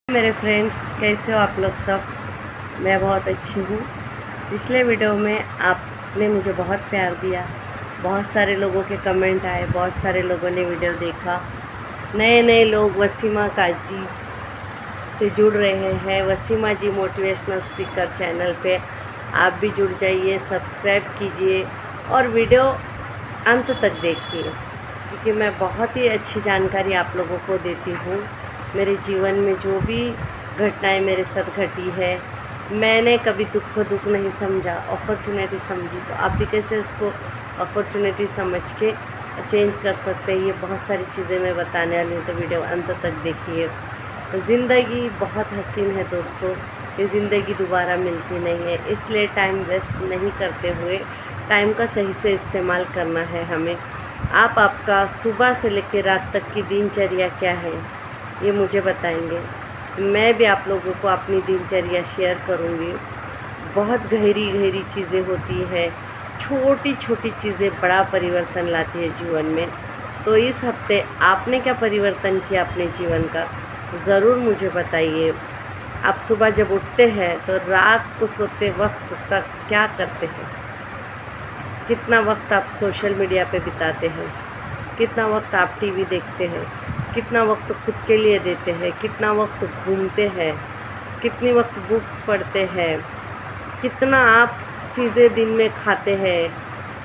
मेरे फ्रेंड्स, कैसे हो आप लोग सब। मैं बहुत अच्छी हूँ। पिछले वीडियो में आपने मुझे बहुत प्यार दिया, बहुत सारे लोगों के कमेंट आए, बहुत सारे लोगों ने वीडियो देखा। नए नए लोग वसीमा काजी से जुड़ रहे हैं। वसीमा जी मोटिवेशनल स्पीकर चैनल पे आप भी जुड़ जाइए, सब्सक्राइब कीजिए और वीडियो अंत तक देखिए, क्योंकि मैं बहुत ही अच्छी जानकारी आप लोगों को देती हूँ। मेरे जीवन में जो भी घटनाएं मेरे साथ घटी है, मैंने कभी दुख को दुख नहीं समझा, अपॉर्चुनिटी समझी। तो आप भी कैसे उसको अपॉर्चुनिटी समझ के चेंज कर सकते हैं, ये बहुत सारी चीज़ें मैं बताने वाली हूँ। तो वीडियो अंत तक देखिए। ज़िंदगी बहुत हसीन है दोस्तों, ये ज़िंदगी दोबारा मिलती नहीं है, इसलिए टाइम वेस्ट नहीं करते हुए टाइम का सही से इस्तेमाल करना है हमें। आपका सुबह से लेकर रात तक की दिनचर्या क्या है, ये मुझे बताएंगे। मैं भी आप लोगों को अपनी दिनचर्या शेयर करूँगी। बहुत गहरी गहरी चीज़ें होती है, छोटी छोटी चीज़ें बड़ा परिवर्तन लाती है जीवन में। तो इस हफ्ते आपने क्या परिवर्तन किया अपने जीवन का, ज़रूर मुझे बताइए। आप सुबह जब उठते हैं तो रात को सोते वक्त तक क्या करते हैं, कितना वक्त आप सोशल मीडिया पे बिताते हैं, कितना वक्त आप टीवी देखते हैं, कितना वक्त खुद के लिए देते हैं, कितना वक्त घूमते हैं, कितनी वक्त बुक्स पढ़ते हैं, कितना आप चीज़ें दिन में खाते हैं,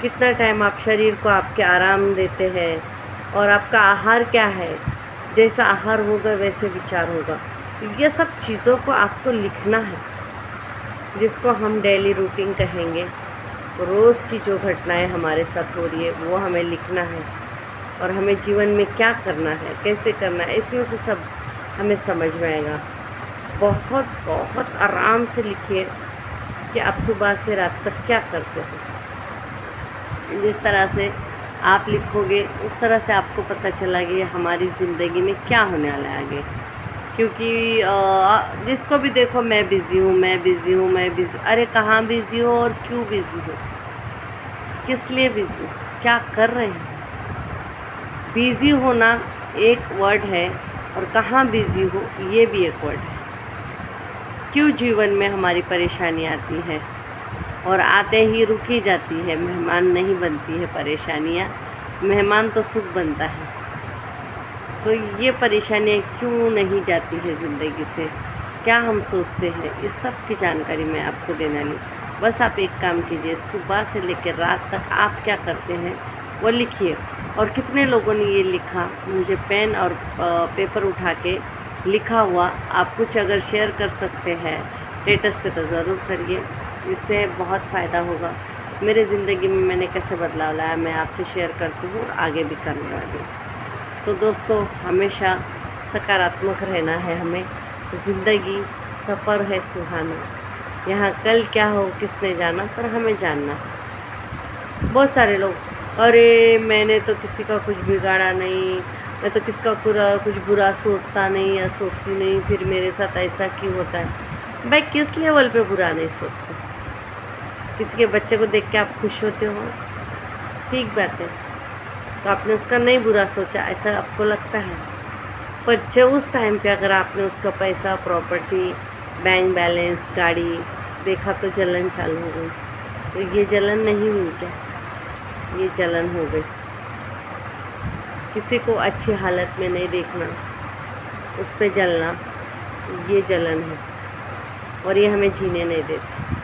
कितना टाइम आप शरीर को आपके आराम देते हैं, और आपका आहार क्या है। जैसा आहार होगा वैसे विचार होगा। तो ये सब चीज़ों को आपको लिखना है, जिसको हम डेली रूटीन कहेंगे। रोज़ की जो घटनाएं हमारे साथ हो रही है वो हमें लिखना है, और हमें जीवन में क्या करना है, कैसे करना है, इसमें से सब हमें समझ में आएगा। बहुत बहुत आराम से लिखिए कि आप सुबह से रात तक क्या करते हो। जिस तरह से आप लिखोगे उस तरह से आपको पता चला कि हमारी ज़िंदगी में क्या होने वाला है आगे। क्योंकि जिसको भी देखो, मैं बिज़ी हूँ, मैं बिज़ी हूँ, मैं बिज़ी। अरे कहाँ बिज़ी हो और क्यों बिज़ी हो, किस लिए बिज़ी हो, क्या कर रहे हैं। बिज़ी होना एक वर्ड है, और कहाँ बिज़ी हो ये भी एक वर्ड है। क्यों जीवन में हमारी परेशानी आती है और आते ही रुक ही जाती है, मेहमान नहीं बनती है परेशानियाँ, मेहमान तो सुख बनता है। तो ये परेशानियाँ क्यों नहीं जाती है ज़िंदगी से, क्या हम सोचते हैं, इस सब की जानकारी मैं आपको देने वाली हूँ। बस आप एक काम कीजिए, सुबह से लेकर रात तक आप क्या करते हैं वो लिखिए। और कितने लोगों ने ये लिखा, मुझे पेन और पेपर उठा के लिखा हुआ आप कुछ अगर शेयर कर सकते हैं स्टेटस पे तो ज़रूर करिए, इससे बहुत फ़ायदा होगा। मेरे ज़िंदगी में मैंने कैसे बदलाव लाया मैं आपसे शेयर करती हूँ और आगे भी करने वाली हूँ। तो दोस्तों, हमेशा सकारात्मक रहना है हमें। ज़िंदगी सफ़र है सुहाना, यहाँ कल क्या हो किसने जाना, पर हमें जानना है। बहुत सारे लोग, अरे मैंने तो किसी का कुछ बिगाड़ा नहीं, मैं तो किसका कुछ बुरा सोचता नहीं या सोचती नहीं, फिर मेरे साथ ऐसा क्यों होता है। भाई किस लेवल पे बुरा नहीं सोचते। किसी के बच्चे को देख के आप खुश होते हो, ठीक बात है, तो आपने उसका नहीं बुरा सोचा ऐसा आपको लगता है। पर जब उस टाइम पे अगर आपने उसका पैसा, प्रॉपर्टी, बैंक बैलेंस, गाड़ी देखा तो जलन चालू हो गई। तो ये जलन नहीं हुई क्या, ये जलन हो गई। किसी को अच्छी हालत में नहीं देखना, उस पे जलना, ये जलन है, और ये हमें जीने नहीं देती।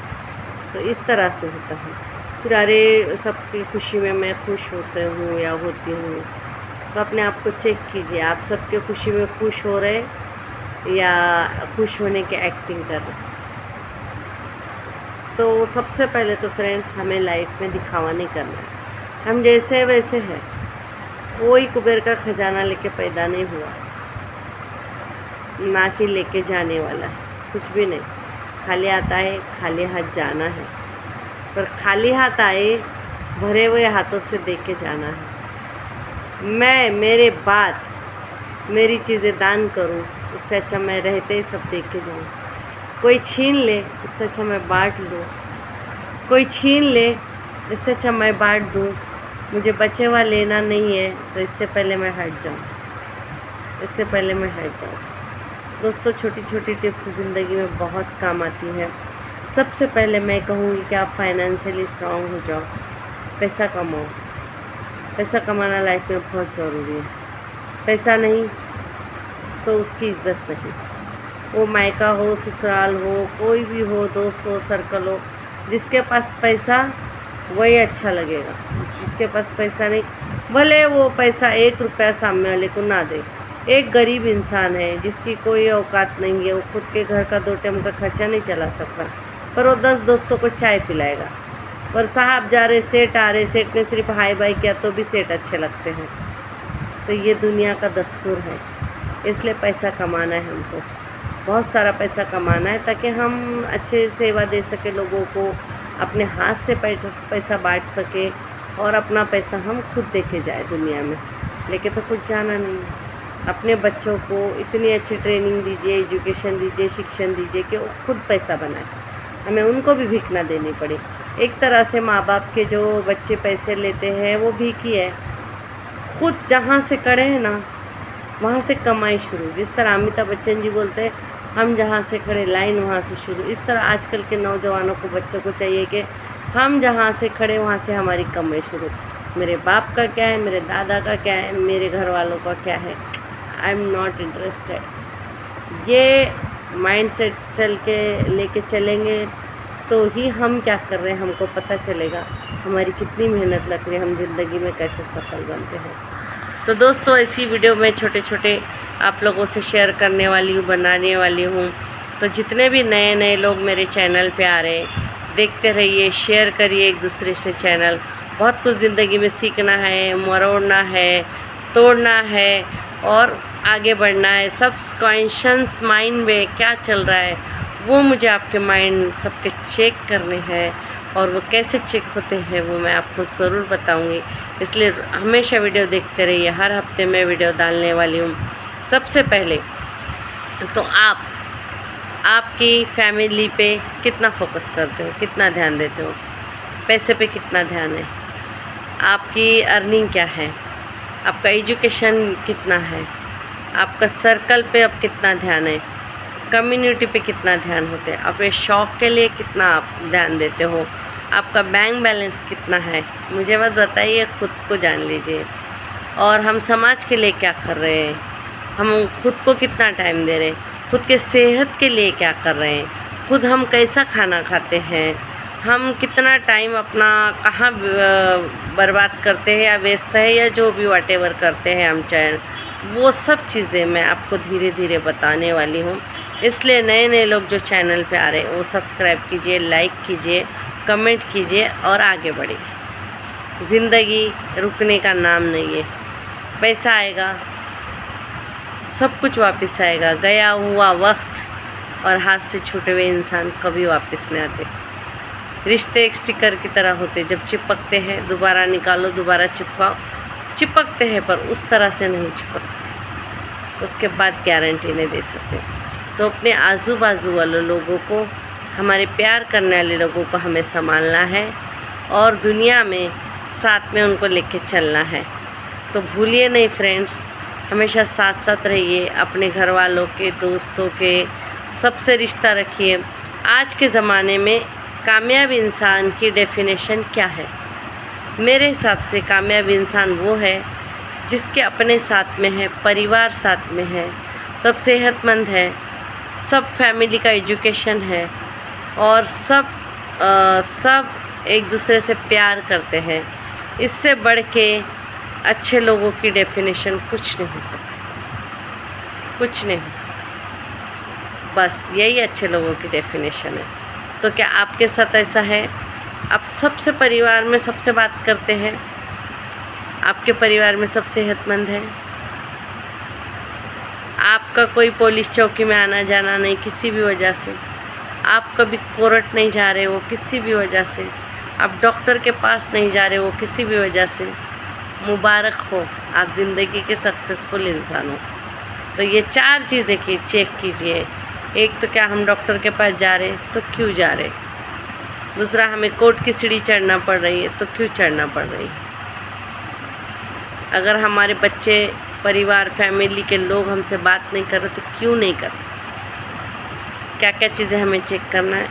तो इस तरह से होता है। फिर अरे सबकी खुशी में मैं खुश होते हूँ या होती हूँ, तो अपने आप को चेक कीजिए, आप सबके खुशी में खुश हो रहे या खुश होने की एक्टिंग कर रहे। तो सबसे पहले तो फ्रेंड्स, हमें लाइफ में दिखावा नहीं करना है। हम जैसे वैसे हैं, कोई कुबेर का खजाना लेके पैदा नहीं हुआ, ना कि लेके जाने वाला है, कुछ भी नहीं। खाली आता है, खाली हाथ जाना है, पर खाली हाथ आए, भरे हुए हाथों से दे के जाना है। मैं, मेरे बाद मेरी चीज़ें दान करूं, इससे अच्छा मैं रहते ही सब दे के जाऊँ। कोई छीन ले, इससे अच्छा मैं बांट लूँ। कोई छीन ले, इससे अच्छा मैं बांट दूँ। मुझे बचे हुआ लेना नहीं है, तो इससे पहले मैं हट जाऊँ, इससे पहले मैं हट जाऊँ। दोस्तों छोटी छोटी टिप्स ज़िंदगी में बहुत काम आती है। सबसे पहले मैं कहूँगी कि आप फाइनेंशियली स्ट्रांग हो जाओ, पैसा कमाओ। पैसा कमाना लाइफ में बहुत ज़रूरी है। पैसा नहीं तो उसकी इज़्ज़त नहीं। वो मायका हो, ससुराल हो, कोई भी हो, दोस्त हो, सर्कल हो, जिसके पास पैसा वही अच्छा लगेगा। जिसके पास पैसा नहीं, भले वो पैसा 1 रुपया सामने वाले को ना दे। एक गरीब इंसान है जिसकी कोई औकात नहीं है, वो खुद के घर का 2 टाइम का खर्चा नहीं चला सकता, पर वो 10 दोस्तों को चाय पिलाएगा। और साहब जा रहे, सेठ आ रहे, सेठ ने सिर्फ हाई बाई किया तो भी सेठ अच्छे लगते हैं। तो ये दुनिया का दस्तूर है। इसलिए पैसा कमाना है हमको, बहुत सारा पैसा कमाना है, ताकि हम अच्छे सेवा दे सके लोगों को, अपने हाथ से पैसा बांट सके और अपना पैसा हम खुद दे के जाए दुनिया में। लेके तो कुछ जाना नहीं है। अपने बच्चों को इतनी अच्छी ट्रेनिंग दीजिए, एजुकेशन दीजिए, शिक्षण दीजिए कि वो खुद पैसा बनाए, हमें उनको भी भीख ना देनी पड़े। एक तरह से माँ बाप के जो बच्चे पैसे लेते हैं वो भीख ही है। खुद जहाँ से कड़े हैं ना वहाँ से कमाई शुरू। जिस तरह अमिताभ बच्चन जी बोलते हैं, हम जहाँ से खड़े लाइन वहाँ से शुरू। इस तरह आजकल के नौजवानों को, बच्चों को चाहिए कि हम जहाँ से खड़े वहाँ से हमारी कमाई शुरू। मेरे बाप का क्या है, मेरे दादा का क्या है, मेरे घर वालों का क्या है, आई एम नॉट इंटरेस्टेड। ये माइंड सेट चल के लेके चलेंगे तो ही हम क्या कर रहे हैं हमको पता चलेगा, हमारी कितनी मेहनत लग रही है, हम ज़िंदगी में कैसे सफल बनते हैं। तो दोस्तों ऐसी वीडियो मैं छोटे छोटे आप लोगों से शेयर करने वाली हूँ, बनाने वाली हूँ। तो जितने भी नए नए लोग मेरे चैनल पे आ रहे हैं, देखते रहिए, शेयर करिए एक दूसरे से चैनल। बहुत कुछ ज़िंदगी में सीखना है, मरोड़ना है, तोड़ना है और आगे बढ़ना है। सबकॉन्शियस माइंड में क्या चल रहा है वो मुझे आपके माइंड सबके चेक करने हैं, और वो कैसे चेक होते हैं वो मैं आपको ज़रूर बताऊंगी। इसलिए हमेशा वीडियो देखते रहिए। हर हफ्ते मैं वीडियो डालने वाली हूँ। सबसे पहले तो आपकी फैमिली पे कितना फोकस करते हो, कितना ध्यान देते हो, पैसे पे कितना ध्यान है, आपकी अर्निंग क्या है, आपका एजुकेशन कितना है, आपका सर्कल पे अब कितना ध्यान है, कम्युनिटी पे कितना ध्यान होते हैं, अपने शौक़ के लिए कितना आप ध्यान देते हो, आपका बैंक बैलेंस कितना है, मुझे बस बताइए, खुद को जान लीजिए। और हम समाज के लिए क्या कर रहे हैं, हम खुद को कितना टाइम दे रहे हैं, खुद के सेहत के लिए क्या कर रहे हैं, खुद हम कैसा खाना खाते हैं, हम कितना टाइम अपना कहाँ बर्बाद करते हैं या वेस्ट है, या जो भी व्हाटएवर करते हैं हम चाहे, वो सब चीज़ें मैं आपको धीरे धीरे बताने वाली हूँ। इसलिए नए नए लोग जो चैनल पे आ रहे हैं वो सब्सक्राइब कीजिए, लाइक कीजिए, कमेंट कीजिए और आगे बढ़िए। ज़िंदगी रुकने का नाम नहीं है। पैसा आएगा, सब कुछ वापस आएगा। गया हुआ वक्त और हाथ से छूटे हुए इंसान कभी वापस नहीं आते। रिश्ते एक स्टिकर की तरह होते, जब चिपकते हैं दोबारा निकालो, दोबारा चिपकाओ, चिपकते हैं पर उस तरह से नहीं चिपकते, उसके बाद गारंटी नहीं दे सकते। तो अपने आजू बाजू वाले लोगों को, हमारे प्यार करने वाले लोगों को हमें संभालना है और दुनिया में साथ में उनको लेके चलना है। तो भूलिए नहीं फ्रेंड्स, हमेशा साथ साथ रहिए, अपने घर वालों के, दोस्तों के, सबसे रिश्ता रखिए। आज के ज़माने में कामयाब इंसान की डेफिनेशन क्या है? मेरे हिसाब से कामयाब इंसान वो है जिसके अपने साथ में है, परिवार साथ में है, सब सेहतमंद है, सब फैमिली का एजुकेशन है और सब एक दूसरे से प्यार करते हैं। इससे बढ़ के अच्छे लोगों की डेफिनेशन कुछ नहीं हो सकती, कुछ नहीं हो सकती। बस यही अच्छे लोगों की डेफिनेशन है। तो क्या आपके साथ ऐसा है? आप सबसे परिवार में सबसे बात करते हैं, आपके परिवार में सब सेहतमंद है, आपका कोई पुलिस चौकी में आना जाना नहीं किसी भी वजह से, आप कभी कोर्ट नहीं जा रहे हो किसी भी वजह से, आप डॉक्टर के पास नहीं जा रहे हो किसी भी वजह से, मुबारक हो, आप ज़िंदगी के सक्सेसफुल इंसान हो। तो ये 4 चीज़ें की चेक कीजिए। एक तो क्या हम डॉक्टर के पास जा रहे तो क्यों जा रहे, दूसरा हमें कोर्ट की सीढ़ी चढ़ना पड़ रही है तो क्यों चढ़ना पड़ रही है, अगर हमारे बच्चे, परिवार, फैमिली के लोग हमसे बात नहीं कर रहे तो क्यों नहीं कर रहे। क्या क्या चीज़ें हमें चेक करना है,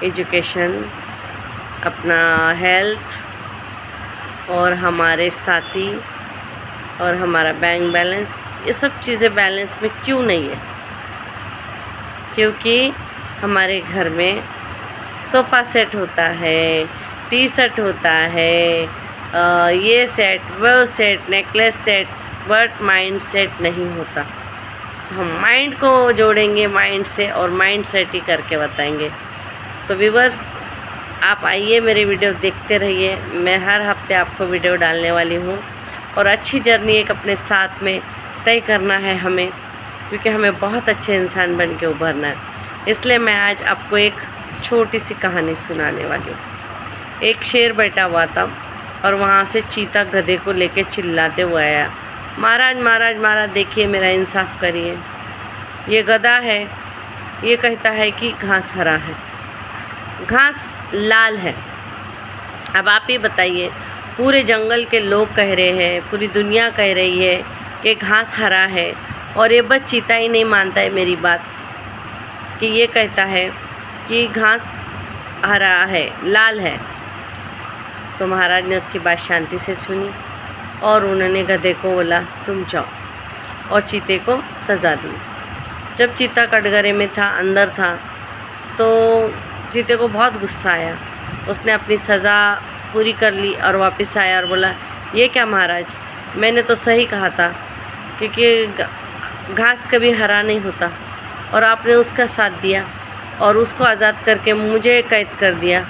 एजुकेशन, अपना हेल्थ और हमारे साथी और हमारा बैंक बैलेंस। ये सब चीज़ें बैलेंस में क्यों नहीं है? क्योंकि हमारे घर में सोफ़ा सेट होता है, टी सेट होता है, ये सेट वो set, necklace set, but mind set नहीं होता। तो हम माइंड को जोड़ेंगे माइंड से और माइंड सेट ही करके बताएंगे। तो व्यूअर्स, आप आइए, मेरे वीडियो देखते रहिए। मैं हर हफ्ते आपको वीडियो डालने वाली हूँ और अच्छी जर्नी एक अपने साथ में तय करना है हमें, क्योंकि हमें बहुत अच्छे इंसान बन के उभरना है। इसलिए मैं आज आपको एक छोटी सी कहानी सुनाने वाली हूँ। एक शेर बैठा हुआ था और वहाँ से चीता गधे को लेके चिल्लाते हुए आया, महाराज महाराज महाराज, देखिए मेरा इंसाफ करिए। ये गधा है, ये कहता है कि घास हरा है, घास लाल है। अब आप ही बताइए, पूरे जंगल के लोग कह रहे हैं, पूरी दुनिया कह रही है कि घास हरा है, और ये बस चीता ही नहीं मानता है मेरी बात, कि ये कहता है कि घास हरा है, लाल है। तो महाराज ने उसकी बात शांति से सुनी और उन्होंने गधे को बोला, तुम जाओ, और चीते को सज़ा दी। जब चीता कटघरे में था, अंदर था, तो चीते को बहुत गुस्सा आया। उसने अपनी सज़ा पूरी कर ली और वापस आया और बोला, ये क्या महाराज, मैंने तो सही कहा था, क्योंकि घास कभी हरा नहीं होता, और आपने उसका साथ दिया और उसको आज़ाद करके मुझे कैद कर दिया।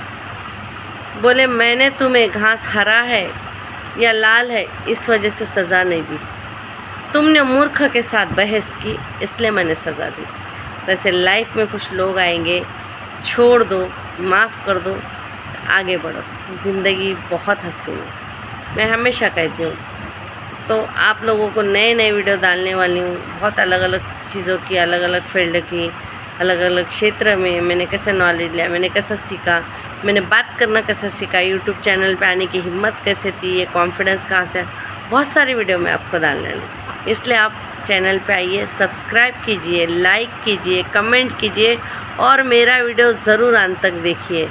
बोले, मैंने तुम्हें घास हरा है या लाल है इस वजह से सज़ा नहीं दी, तुमने मूर्ख के साथ बहस की, इसलिए मैंने सज़ा दी। तो ऐसे लाइफ में कुछ लोग आएंगे, छोड़ दो, माफ़ कर दो, आगे बढ़ो। ज़िंदगी बहुत हसीन है, मैं हमेशा कहती हूँ। तो आप लोगों को नए नए वीडियो डालने वाली हूँ, बहुत अलग अलग चीज़ों की, अलग अलग फील्ड की, अलग अलग क्षेत्र में मैंने कैसे नॉलेज लिया, मैंने कैसा सीखा, मैंने बात करना कैसा सीखा, यूट्यूब चैनल पे आने की हिम्मत कैसे थी, ये कॉन्फिडेंस कहाँ से, बहुत सारी वीडियो मैं आपको डालने वाली। इसलिए आप चैनल पे आइए, सब्सक्राइब कीजिए, लाइक कीजिए, कमेंट कीजिए और मेरा वीडियो ज़रूर अंत तक देखिए।